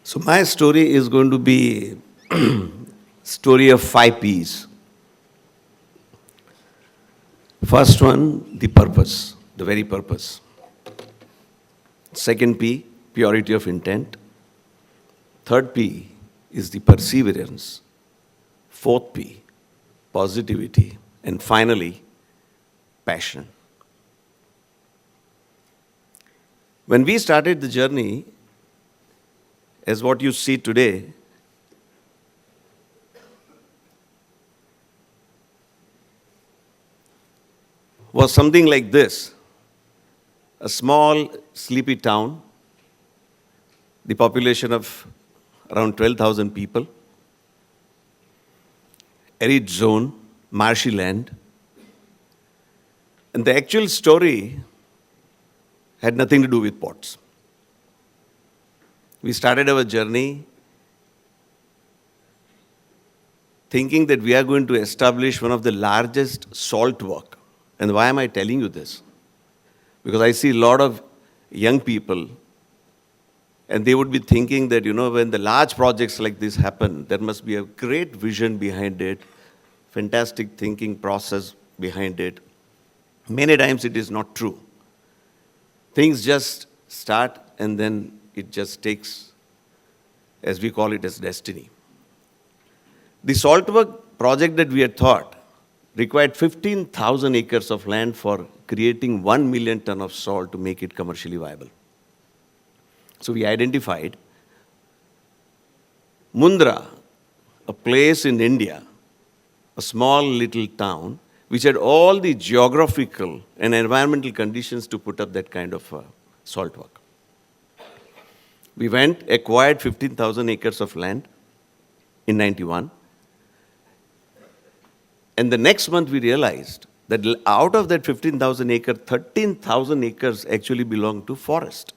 So my story is going to be story of 5 Ps. First one, the purpose, the very purpose. Second P, purity of intent. Third P is the perseverance. Fourth P, positivity. And finally, passion. When we started the journey, as what you see today, was something like this. A small, sleepy town, the population of around 12,000 people, arid zone, marshy land. And the actual story had nothing to do with ports. We started our journey thinking that we are going to establish one of the largest salt work. And why am I telling you this? Because I see a lot of young people, and they would be thinking that, when the large projects like this happen, there must be a great vision behind it, fantastic thinking process behind it. Many times it is not true. Things just start and then it just takes, as we call it, as destiny. The salt work project that we had thought required 15,000 acres of land for creating 1 million ton of salt to make it commercially viable. So we identified Mundra, a place in India, a small little town, which had all the geographical and environmental conditions to put up that kind of salt work. We went, acquired 15,000 acres of land in 91. And the next month we realized that out of that 15,000 acres, 13,000 acres actually belong to forest.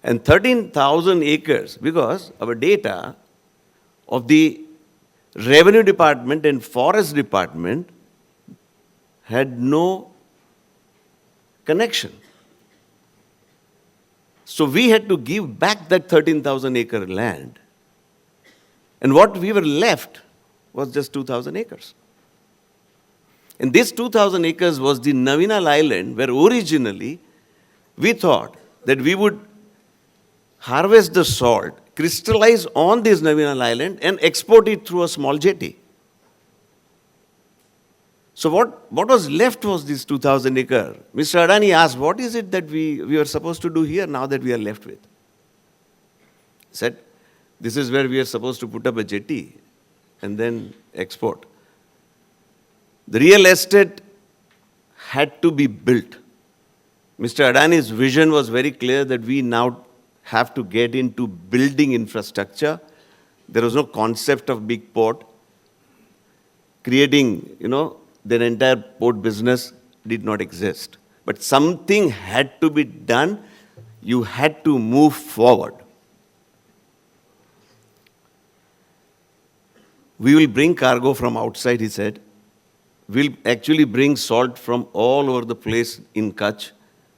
And 13,000 acres, because our data of the revenue department and forest department had no connection. So we had to give back that 13,000 acre land. And what we were left was just 2,000 acres. And this 2,000 acres was the Navinal Island, where originally we thought that we would harvest the salt, crystallize on this Navinal Island, and export it through a small jetty. So what was left was this 2,000 acre. Mr. Adani asked, what is it that we were supposed to do here now that we are left with? He said, this is where we are supposed to put up a jetty and then export. The real estate had to be built. Mr. Adani's vision was very clear that we now have to get into building infrastructure. There was no concept of big port. Creating, the entire port business did not exist. But something had to be done. You had to move forward. We will bring cargo from outside, he said. We'll actually bring salt from all over the place in Kutch,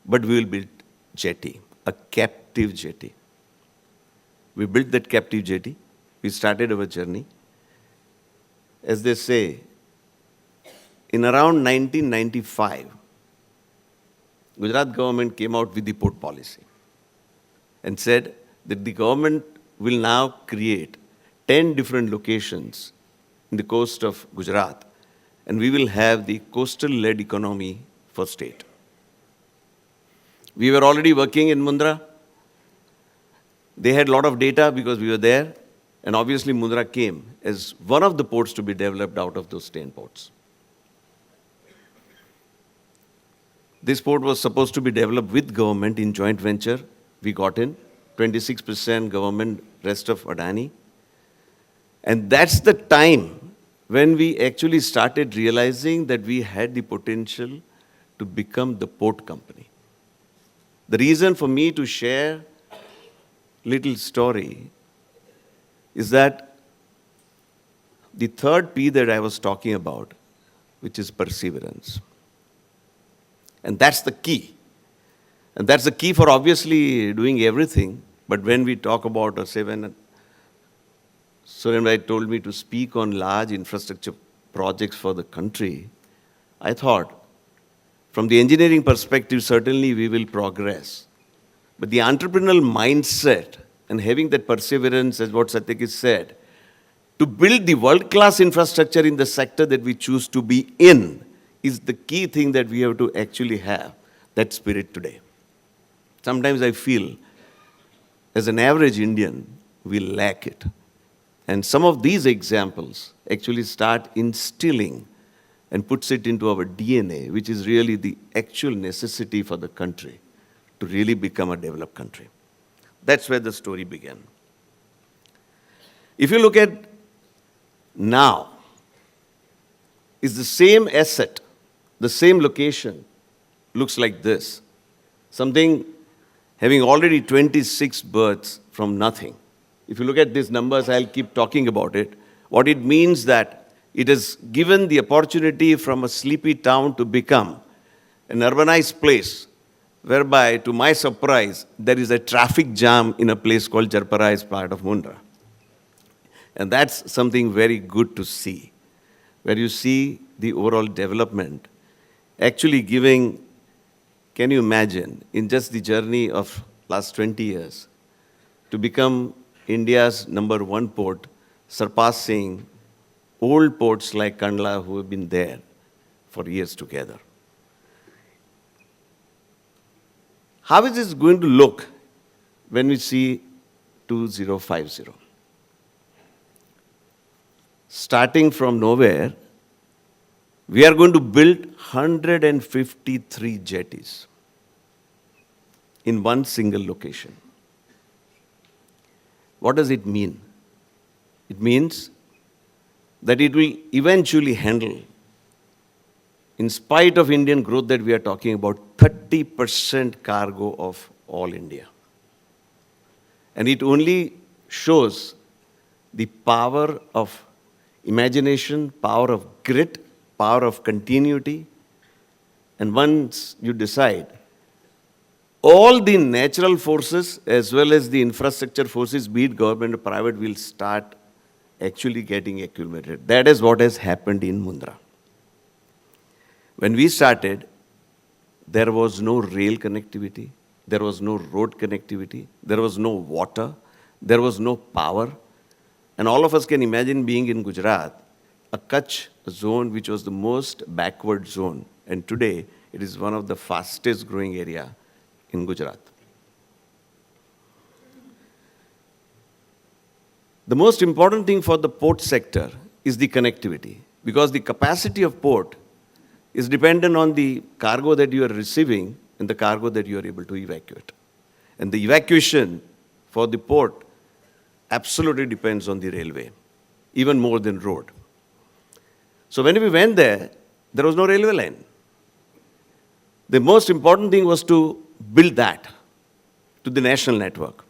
but we will build jetty, a captive jetty. We built that captive jetty. We started our journey. As they say, in around 1995, Gujarat government came out with the port policy and said that the government will now create 10 different locations in the coast of Gujarat, and we will have the coastal-led economy for state. We were already working in Mundra. They had a lot of data because we were there, and obviously Mundra came as one of the ports to be developed out of those 10 ports. This port was supposed to be developed with government in joint venture. We got in, 26% government, rest of Adani. And that's the time when we actually started realizing that we had the potential to become the port company. The reason for me to share little story is that the third P that I was talking about, which is perseverance. And that's the key. And that's the key for obviously doing everything. But when we talk about, say, when Suren told me to speak on large infrastructure projects for the country, I thought, from the engineering perspective, certainly we will progress. But the entrepreneurial mindset and having that perseverance, as what Satyaki said, to build the world-class infrastructure in the sector that we choose to be in is the key thing that we have to actually have, that spirit today. Sometimes I feel, as an average Indian, we lack it. And some of these examples actually start instilling and puts it into our DNA, which is really the actual necessity for the country to really become a developed country. That's where the story began. If you look at now, is the same asset, the same location, looks like this. Something having already 26 births from nothing. If you look at these numbers, I'll keep talking about it. What it means that it has given the opportunity from a sleepy town to become an urbanized place, whereby, to my surprise, there is a traffic jam in a place called 𝗔𝗱𝗆 as part of Mundra. And that's something very good to see, where you see the overall development actually giving, can you imagine, in just the journey of last 20 years, to become India's #1 port, surpassing old ports like Kandla who have been there for years together. How is this going to look when we see 2050? Starting from nowhere, we are going to build 153 jetties in one single location. What does it mean? It means that it will eventually handle, in spite of Indian growth that we are talking about, 30% cargo of all India. And it only shows the power of imagination, power of grit, power of continuity. And once you decide, all the natural forces as well as the infrastructure forces, be it government or private, will start actually getting accumulated. That is what has happened in Mundra. When we started, there was no rail connectivity, there was no road connectivity, there was no water, there was no power. And all of us can imagine being in Gujarat, a Kutch zone which was the most backward zone. And today, it is one of the fastest growing area in Gujarat. The most important thing for the port sector is the connectivity, because the capacity of port is dependent on the cargo that you are receiving and the cargo that you are able to evacuate. And the evacuation for the port absolutely depends on the railway, even more than road. So when we went there, there was no railway line. The most important thing was to build that to the national network.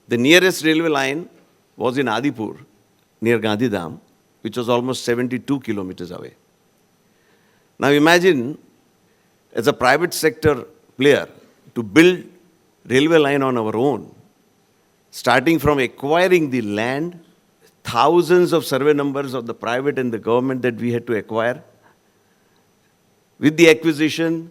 The nearest railway line was in Adipur, near Gandhidham, which was almost 72 kilometers away. Now imagine, as a private sector player, to build railway line on our own, starting from acquiring the land, thousands of survey numbers of the private and the government that we had to acquire. With the acquisition,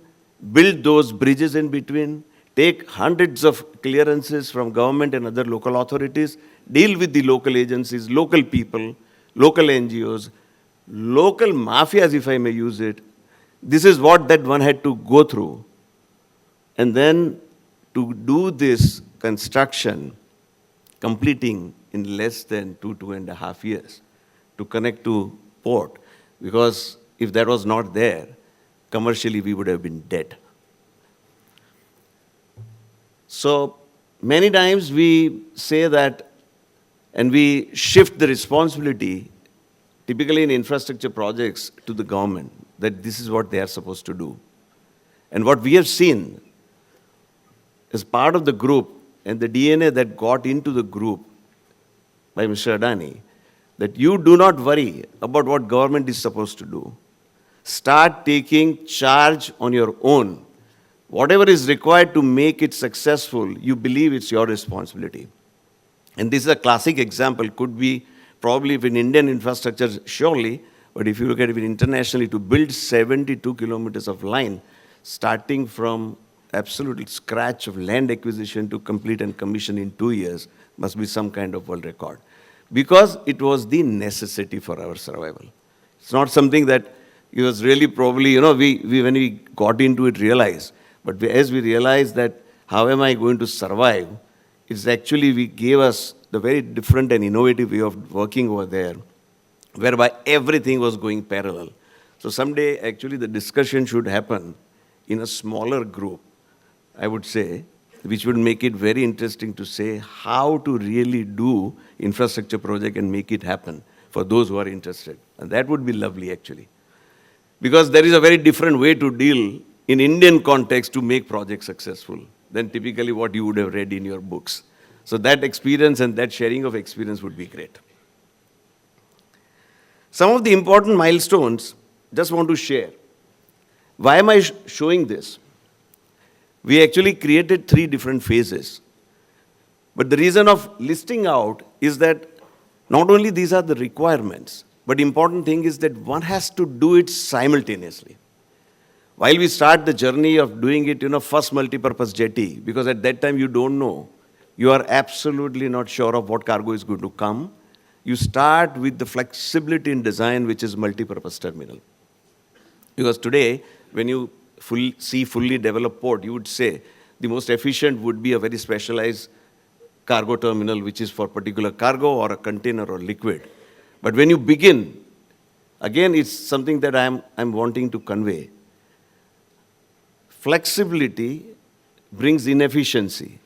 build those bridges in between, take hundreds of clearances from government and other local authorities, deal with the local agencies, local people, local NGOs, local mafias, if I may use it. This is what that one had to go through. And then to do this construction, completing in less than 2.5 years, to connect to port, because if that was not there, commercially we would have been dead. So many times we say that, and we shift the responsibility, typically in infrastructure projects, to the government, that this is what they are supposed to do. And what we have seen as part of the group and the DNA that got into the group by Mr. Adani, that you do not worry about what government is supposed to do. Start taking charge on your own. whatever is required to make it successful, you believe it's your responsibility. And this is a classic example, could be probably in Indian infrastructure, surely, but if you look at it internationally, to build 72 kilometers of line, starting from absolute scratch of land acquisition to complete and commission in 2 years, must be some kind of world record. Because it was the necessity for our survival. It's not something that it was really probably, we when we got into it, realized. But as we realized that, how am I going to survive? It's actually, we gave us the very different and innovative way of working over there, whereby everything was going parallel. So someday, actually, the discussion should happen in a smaller group, I would say, which would make it very interesting to say how to really do infrastructure project and make it happen for those who are interested. And that would be lovely, actually. Because there is a very different way to deal in Indian context to make projects successful than typically what you would have read in your books. So that experience and that sharing of experience would be great. Some of the important milestones, just want to share. Why am I showing this? We actually created 3 different phases. But the reason of listing out is that not only these are the requirements, but important thing is that one has to do it simultaneously. While we start the journey of doing it, first multi-purpose jetty, because at that time you don't know, you are absolutely not sure of what cargo is going to come. You start with the flexibility in design, which is multi-purpose terminal. Because today, when you see fully developed port, you would say the most efficient would be a very specialized cargo terminal, which is for particular cargo or a container or liquid. But when you begin, again, it's something that I'm wanting to convey. Flexibility brings inefficiency,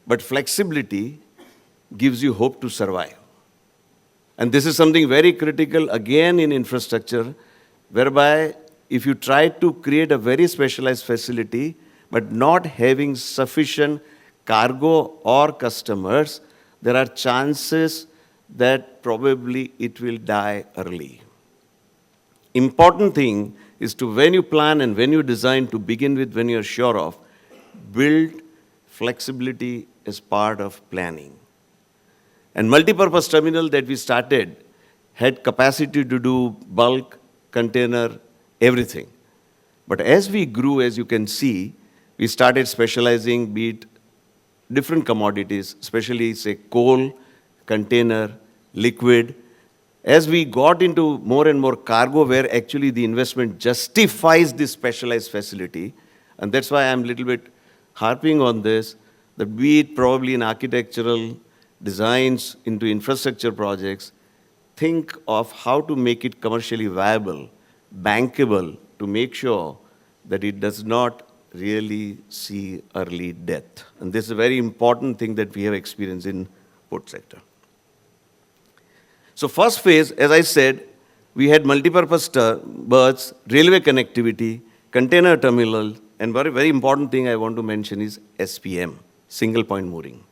but flexibility gives you hope to survive. And this is something very critical, again, in infrastructure, whereby if you try to create a very specialized facility, but not having sufficient cargo or customers, there are chances that probably it will die early. Important thing is to, when you plan and when you design, to begin with, when you're sure of, build flexibility as part of planning. And multipurpose terminal that we started had capacity to do bulk, container, everything. But as we grew, as you can see, we started specializing, be it different commodities, especially, say, coal, container, liquid. As we got into more and more cargo, where actually the investment justifies this specialized facility, and that's why I'm a little bit harping on this, that be it probably in architectural designs into infrastructure projects, think of how to make it commercially viable, bankable, to make sure that it does not really see early death. And this is a very important thing that we have experienced in port sector. So first phase, as I said, we had multipurpose berths, railway connectivity, container terminal, and very, very important thing I want to mention is SPM, single point mooring.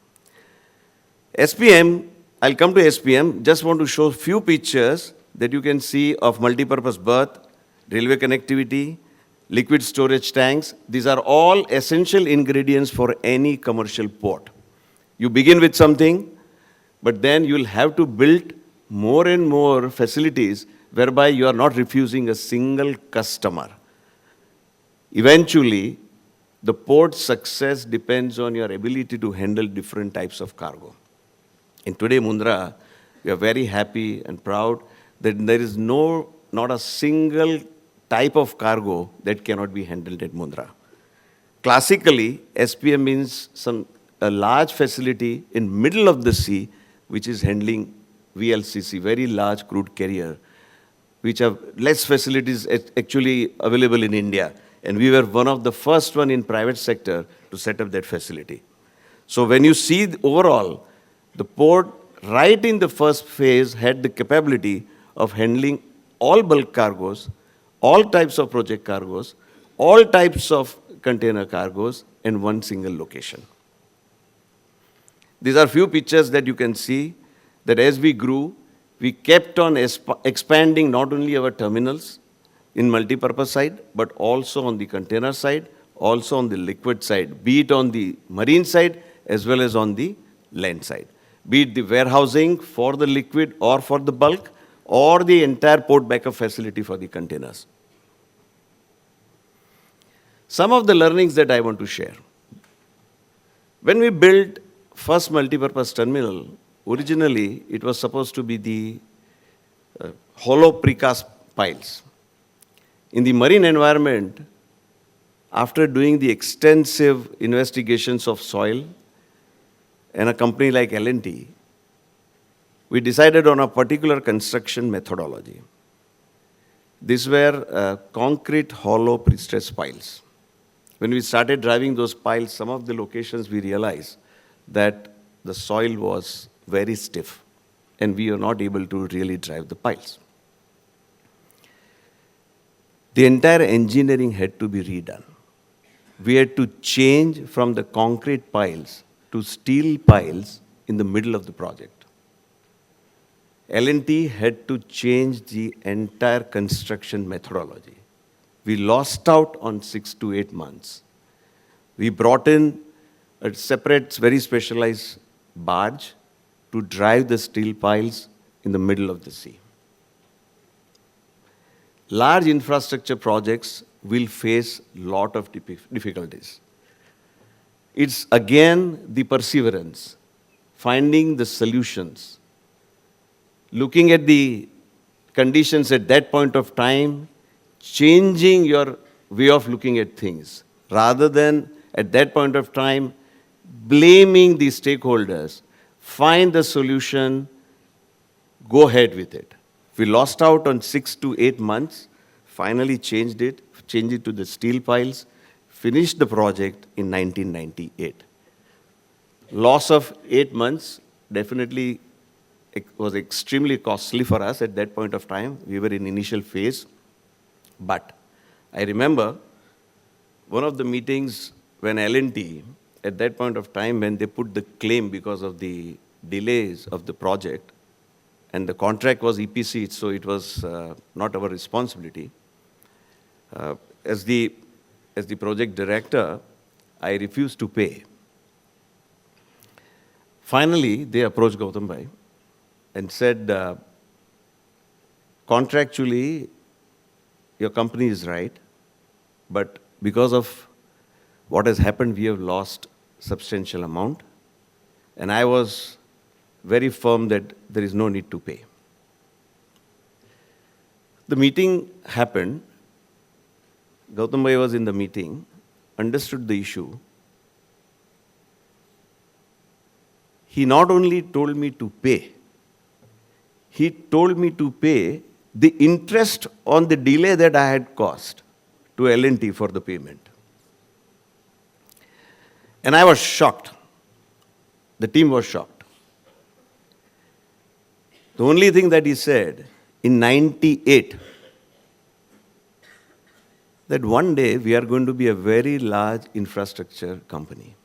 SPM, I'll come to SPM, just want to show few pictures that you can see of multipurpose berth, railway connectivity, liquid storage tanks. These are all essential ingredients for any commercial port. You begin with something, but then you'll have to build more and more facilities whereby you are not refusing a single customer. Eventually, the port's success depends on your ability to handle different types of cargo. And today, Mundra, we are very happy and proud that there is not a single type of cargo that cannot be handled at Mundra. Classically, SPM means a large facility in middle of the sea, which is handling VLCC, very large crude carrier, which have less facilities actually available in India. And we were one of the first one in private sector to set up that facility. So when you see overall, the port right in the first phase had the capability of handling all bulk cargoes, all types of project cargoes, all types of container cargoes in one single location. These are few pictures that you can see that as we grew, we kept on expanding not only our terminals, in multi-purpose side, but also on the container side, also on the liquid side, be it on the marine side as well as on the land side. Be it the warehousing for the liquid or for the bulk, or the entire port backup facility for the containers. Some of the learnings that I want to share. When we built first multi-purpose terminal, originally it was supposed to be the hollow precast piles. In the marine environment, after doing the extensive investigations of soil and a company like L&T, we decided on a particular construction methodology. These were concrete hollow pre-stressed piles. When we started driving those piles, some of the locations we realized that the soil was very stiff and we were not able to really drive the piles. The entire engineering had to be redone. We had to change from the concrete piles to steel piles in the middle of the project. L&T had to change the entire construction methodology. We lost out on 6 to 8 months. We brought in a separate, very specialized barge to drive the steel piles in the middle of the sea. Large infrastructure projects will face a lot of difficulties. It's again the perseverance, finding the solutions, looking at the conditions at that point of time, changing your way of looking at things, rather than at that point of time blaming the stakeholders. Find the solution, go ahead with it. We lost out on 6 to 8 months, finally changed it to the steel piles, finished the project in 1998. Loss of 8 months definitely was extremely costly for us at that point of time. We were in initial phase. But I remember one of the meetings when L&T, at that point of time, when they put the claim because of the delays of the project, and the contract was EPC, so it was not our responsibility. As the project director, I refused to pay. Finally, they approached Gautam Bhai and said, contractually, your company is right, but because of what has happened, we have lost substantial amount. And I was very firm that there is no need to pay. The meeting happened. Gautam Bhai was in the meeting, understood the issue. He not only told me to pay, he told me to pay the interest on the delay that I had caused to L&T for the payment. And I was shocked. The team was shocked. The only thing that he said in 98, that one day we are going to be a very large infrastructure company.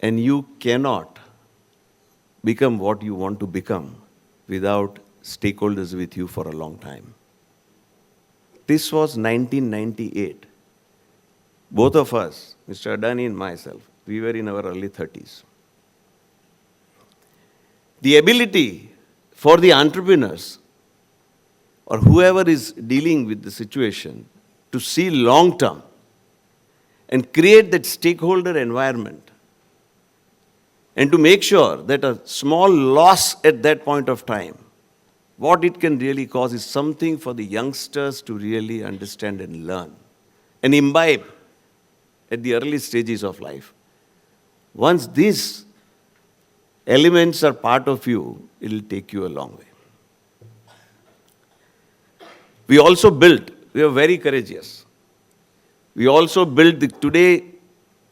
And you cannot become what you want to become without stakeholders with you for a long time. This was 1998. Both of us, Mr. Adani and myself, we were in our early 30s. The ability for the entrepreneurs or whoever is dealing with the situation to see long term and create that stakeholder environment and to make sure that a small loss at that point of time, what it can really cause is something for the youngsters to really understand and learn and imbibe at the early stages of life. Once these elements are part of you, it will take you a long way. We also built, we were very courageous. We also built, today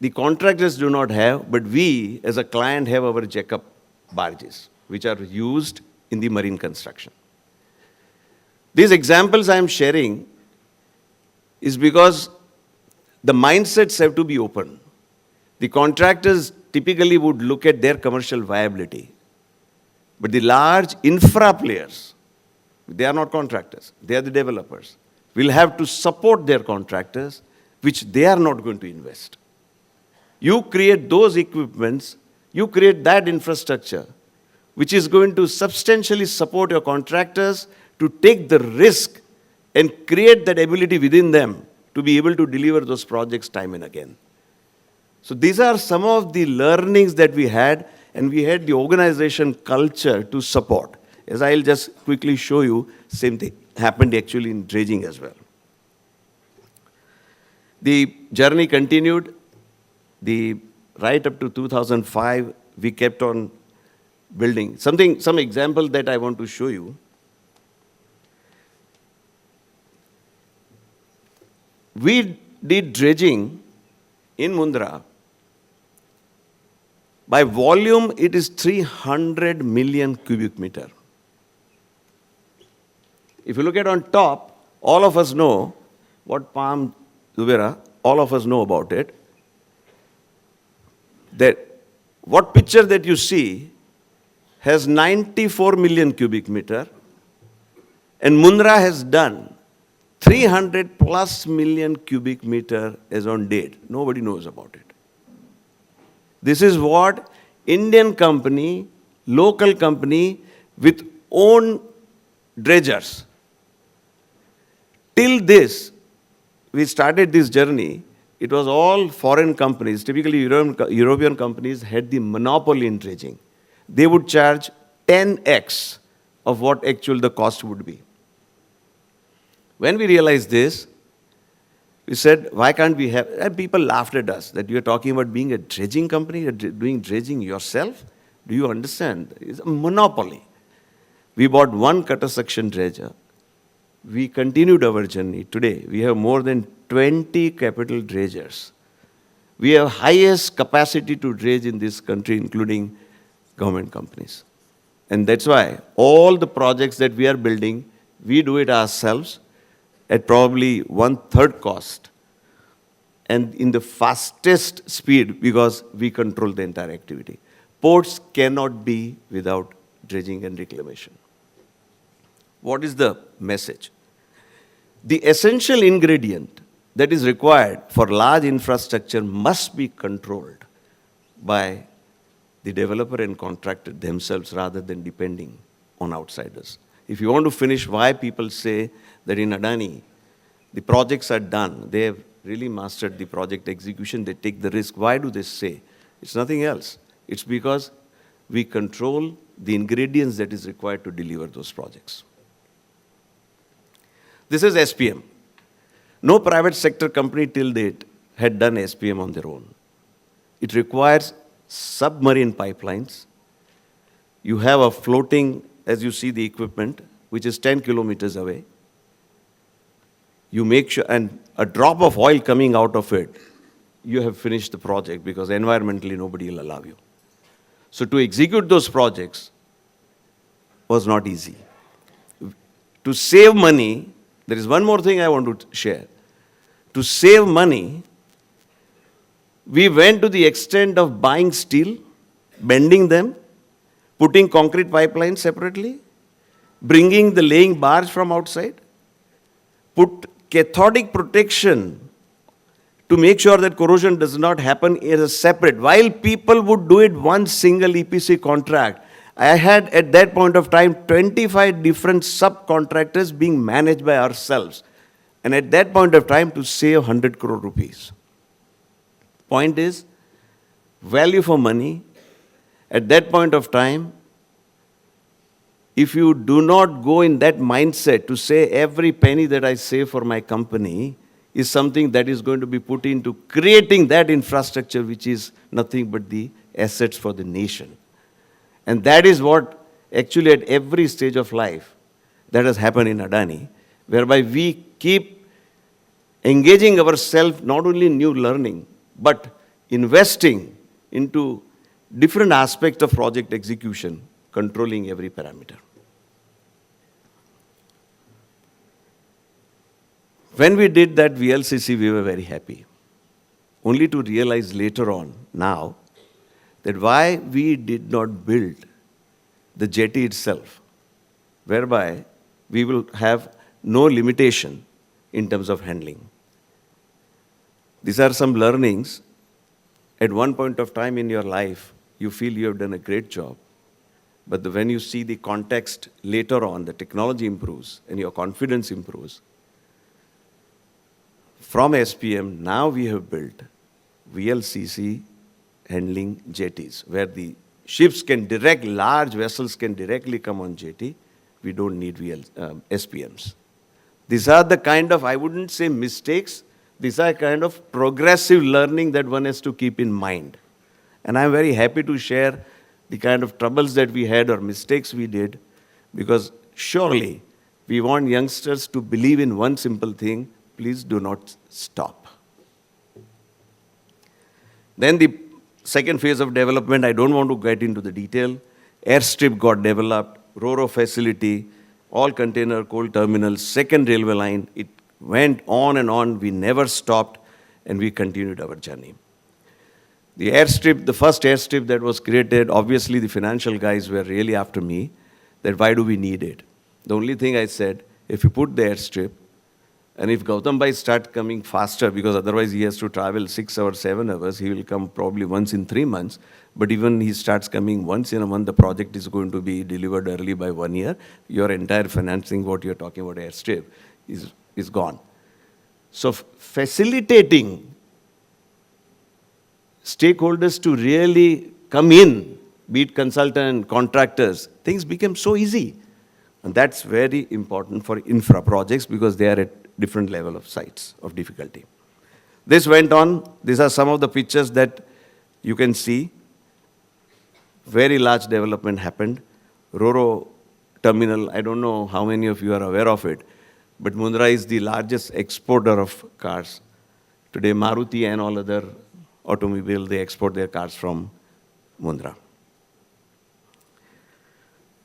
the contractors do not have, but we as a client have our jack-up barges, which are used in the marine construction. These examples I am sharing is because the mindsets have to be open. The contractors typically would look at their commercial viability. But the large infra players They are not contractors. They are the developers. We'll have to support their contractors, which they are not going to invest. You create those equipments, you create that infrastructure, which is going to substantially support your contractors to take the risk and create that ability within them to be able to deliver those projects time and again. So these are some of the learnings that we had, and we had the organization culture to support. As I'll just quickly show you, same thing happened actually in dredging as well. The journey continued. Right up to 2005, we kept on building. Some example that I want to show you. We did dredging in Mundra. By volume, it is 300 million cubic meter. If you look at on top, all of us know what 𝗠𝗵𝗱𝗶𝗃𝗀𝗽, all of us know about it. That what picture that you see has 94 million cubic meter, and Mundra has done 300 plus million cubic meter as on date. Nobody knows about it. This is what Indian company, local company with own dredgers. Till this, we started this journey, it was all foreign companies, typically European companies had the monopoly in dredging. They would charge 10x of what actual the cost would be. When we realized this, we said, why can't we have, and people laughed at us, that you're talking about being a dredging company, you're doing dredging yourself? Do you understand? It's a monopoly. We bought one cutter suction dredger. We continued our journey. Today, we have more than 20 capital dredgers. We have highest capacity to dredge in this country, including government companies. And that's why all the projects that we are building, we do it ourselves at probably 1/3 cost and in the fastest speed because we control the entire activity. Ports cannot be without dredging and reclamation. What is the message? The essential ingredient that is required for large infrastructure must be controlled by the developer and contractor themselves rather than depending on outsiders. If you want to finish why people say that in Adani, the projects are done, they have really mastered the project execution, they take the risk. Why do they say? It's nothing else. It's because we control the ingredients that is required to deliver those projects. This is SPM. No private sector company till date had done SPM on their own. It requires submarine pipelines. You have a floating, as you see the equipment, which is 10 kilometers away. You make sure, and a drop of oil coming out of it, you have finished the project because environmentally nobody will allow you. So to execute those projects was not easy. To save money, there is one more thing I want to share. To save money, we went to the extent of buying steel, bending them, putting concrete pipelines separately, bringing the laying bars from outside, put cathodic protection to make sure that corrosion does not happen as a separate. While people would do it one single EPC contract, I had at that point of time 25 different subcontractors being managed by ourselves. And at that point of time to save 100 crore rupees. Point is, value for money. At that point of time, if you do not go in that mindset to say every penny that I save for my company is something that is going to be put into creating that infrastructure which is nothing but the assets for the nation. And that is what actually at every stage of life that has happened in Adani, whereby we keep engaging ourselves not only in new learning, but investing into different aspects of project execution, controlling every parameter. When we did that VLCC, we were very happy. Only to realize later on, now, that why we did not build the jetty itself, whereby we will have no limitation in terms of handling. These are some learnings. At one point of time in your life, you feel you have done a great job. But when you see the context later on, the technology improves and your confidence improves. From SPM, now we have built VLCC handling jetties, where the ships can large vessels can directly come on jetty. We don't need SPMs. These are the kind of, I wouldn't say mistakes, these are kind of progressive learning that one has to keep in mind. And I'm very happy to share the kind of troubles that we had or mistakes we did, because surely we want youngsters to believe in one simple thing: please do not stop. Then the second phase of development, I don't want to get into the detail. Airstrip got developed, RoRo facility, all container coal terminals, second railway line. It went on and on. We never stopped, and we continued our journey. The airstrip, the first airstrip that was created, obviously the financial guys were really after me, that why do we need it? The only thing I said, if you put the airstrip, and if 𝗁𝗏𝗆 starts coming faster, because otherwise he has to travel 6 hours, 7 hours, he will come probably once in 3 months. But even he starts coming once in a month, the project is going to be delivered early by 1 year. Your entire financing, what you're talking about airstrip, is gone. So facilitating stakeholders to really come in, be it consultant, contractors, things become so easy. And that's very important for infra projects, because they are at different level of sites of difficulty. This went on. These are some of the pictures that you can see. Very large development happened. RoRo terminal, I don't know how many of you are aware of it, but Mundra is the largest exporter of cars. Today, Maruti and all other automobile, they export their cars from Mundra.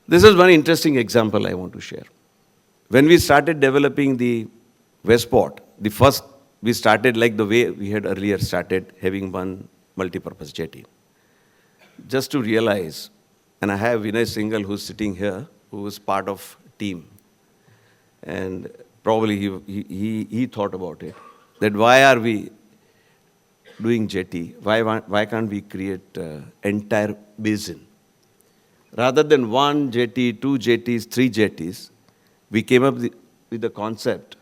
This is one interesting example I want to share. When we started developing the Westport, we started like the way we had earlier started, having one multi-purpose jetty. Just to realize, and I have Vinay Singhal who's sitting here, who was part of team. And probably he thought about it, that why are we doing jetty? Why can't we create entire basin? Rather than 1 jetty, 2 jetties, 3 jetties, we came up with the concept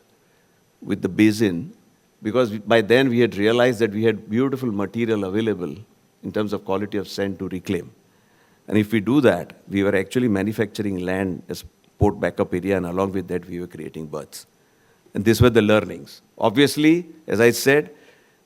with the basin, because by then we had realized that we had beautiful material available in terms of quality of sand to reclaim. And if we do that, we were actually manufacturing land as port backup area, and along with that we were creating berths. And these were the learnings. Obviously, as I said,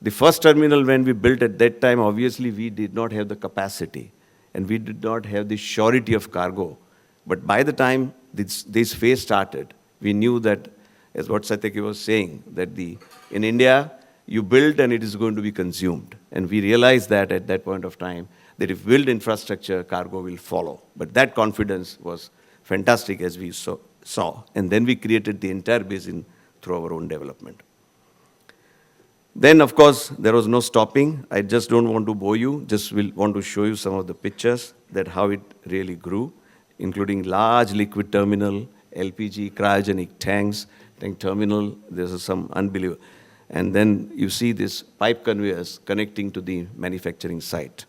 the first terminal when we built at that time, obviously we did not have the capacity, and we did not have the surety of cargo. But by the time this phase started, we knew that, as what Satyaki was saying, that in India, you build and it is going to be consumed. And we realized that at that point of time, that if we build infrastructure, cargo will follow. But that confidence was fantastic, as we saw. And then we created the entire basin through our own development. Then, of course, there was no stopping. I just don't want to bore you, just want to show you some of the pictures that how it really grew, including large liquid terminal, LPG, cryogenic tank terminal. There's some unbelievable. And then you see this pipe conveyors connecting to the manufacturing site.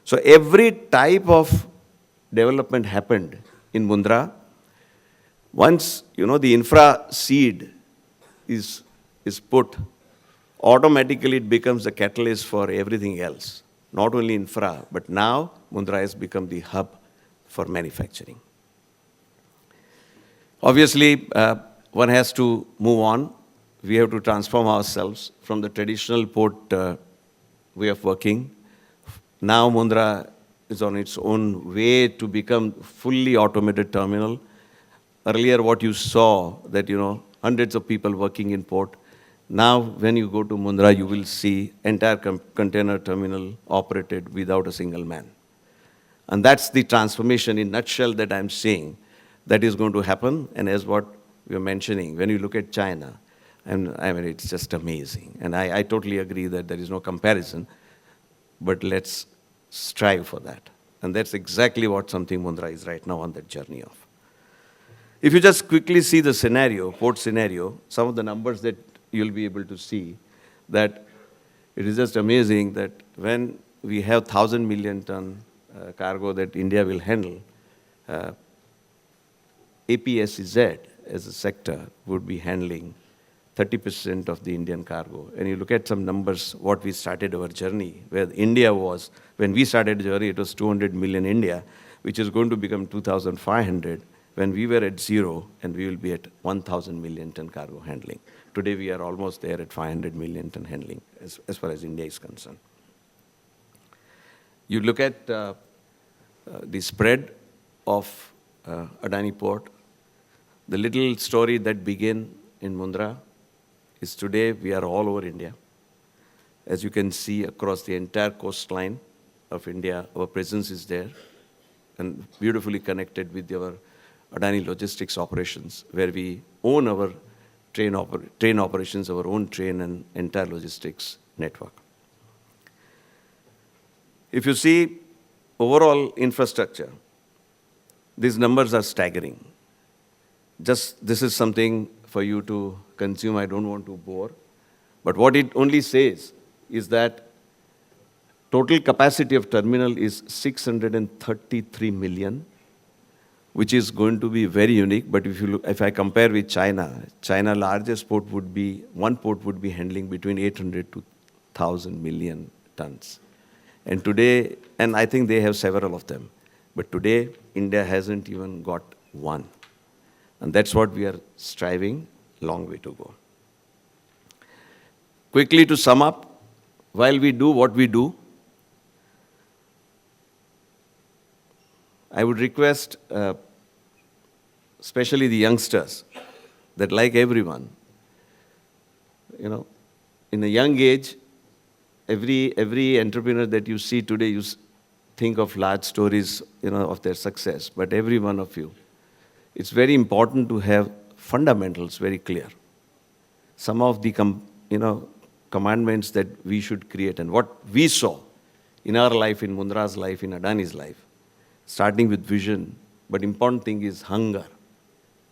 So every type of development happened in Mundra. Once, the infra seed is put, automatically it becomes the catalyst for everything else. Not only infra, but now Mundra has become the hub for manufacturing. Obviously, one has to move on. We have to transform ourselves from the traditional port way of working. Now Mundra is on its own way to become fully automated terminal. Earlier what you saw, that hundreds of people working in port. Now when you go to Mundra, you will see entire container terminal operated without a single man. And that's the transformation in nutshell that I'm saying that is going to happen. And as what we were mentioning, when you look at China, I mean, it's just amazing. And I totally agree that there is no comparison, but let's strive for that. And that's exactly what something Mundra is right now on that journey of. If you just quickly see the scenario, port scenario, some of the numbers that you'll be able to see, that it is just amazing that when we have 1,000 million ton cargo that India will handle, APSEZ as a sector would be handling 30% of the Indian cargo. And you look at some numbers, what we started our journey, where India was, when we started the journey, it was 200 million India, which is going to become 2,500 when we were at 0, and we will be at 1,000 million ton cargo handling. Today we are almost there at 500 million ton handling as far as India is concerned. You look at the spread of Adani Port, the little story that began in Mundra is today we are all over India. As you can see across the entire coastline of India, our presence is there and beautifully connected with our Adani Logistics operations, where we own our train operations, our own train and entire logistics network. If you see overall infrastructure, these numbers are staggering. Just this is something for you to consume. I don't want to bore. But what it only says is that total capacity of terminal is 633 million, which is going to be very unique. But if you look, if I compare with China, largest port would be, one port would be handling between 800 to 1,000 million tons. And today, and I think they have several of them, but today India hasn't even got one. And that's what we are striving, long way to go. Quickly to sum up, while we do what we do, I would request, especially the youngsters, that like everyone, in a young age, every entrepreneur that you see today, you think of large stories, of their success, but every one of you, it's very important to have fundamentals very clear. Some of the commandments that we should create, and what we saw in our life, in Mundra's life, in Adani's life, starting with vision, but important thing is hunger.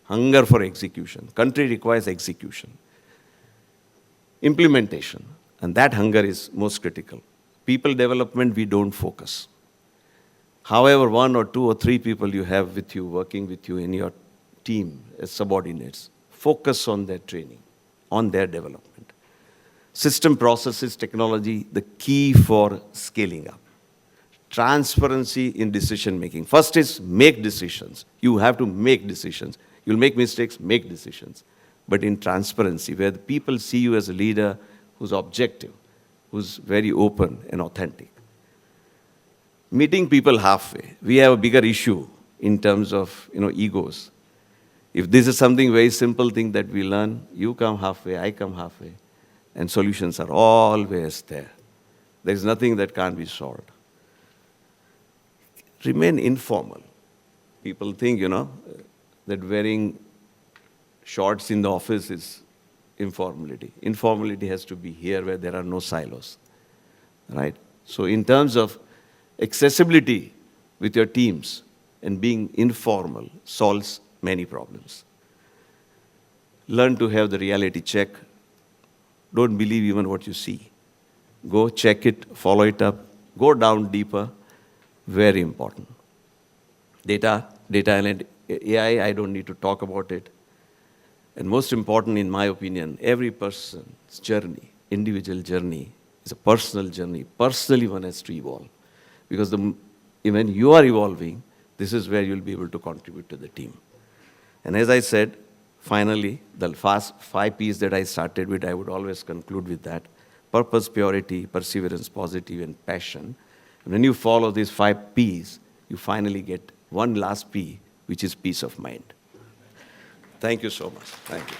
Hunger for execution. Country requires execution. Implementation, and that hunger is most critical. People development, we don't focus. However, 1 or 2 or 3 people you have with you, working with you in your team as subordinates, focus on their training, on their development. System, processes, technology, the key for scaling up. Transparency in decision making. First is make decisions. You have to make decisions. You'll make mistakes, make decisions. But in transparency, where the people see you as a leader who's objective, who's very open and authentic. Meeting people halfway. We have a bigger issue in terms of egos. If this is something very simple thing that we learn, you come halfway, I come halfway, and solutions are always there. There is nothing that can't be solved. Remain informal. People think, that wearing shorts in the office is informality. Informality has to be here where there are no silos, right? So in terms of accessibility with your teams and being informal solves many problems. Learn to have the reality check. Don't believe even what you see. Go check it, follow it up, go down deeper. Very important. Data and AI, I don't need to talk about it. And most important, in my opinion, every person's journey, individual journey, is a personal journey. Personally, one has to evolve. Because when you are evolving, this is where you'll be able to contribute to the team. And as I said, finally, the 5 P's that I started with, I would always conclude with that. Purpose, purity, perseverance, positive, and passion. And when you follow these 5 P's, you finally get one last P, which is peace of mind. Thank you so much. Thank you.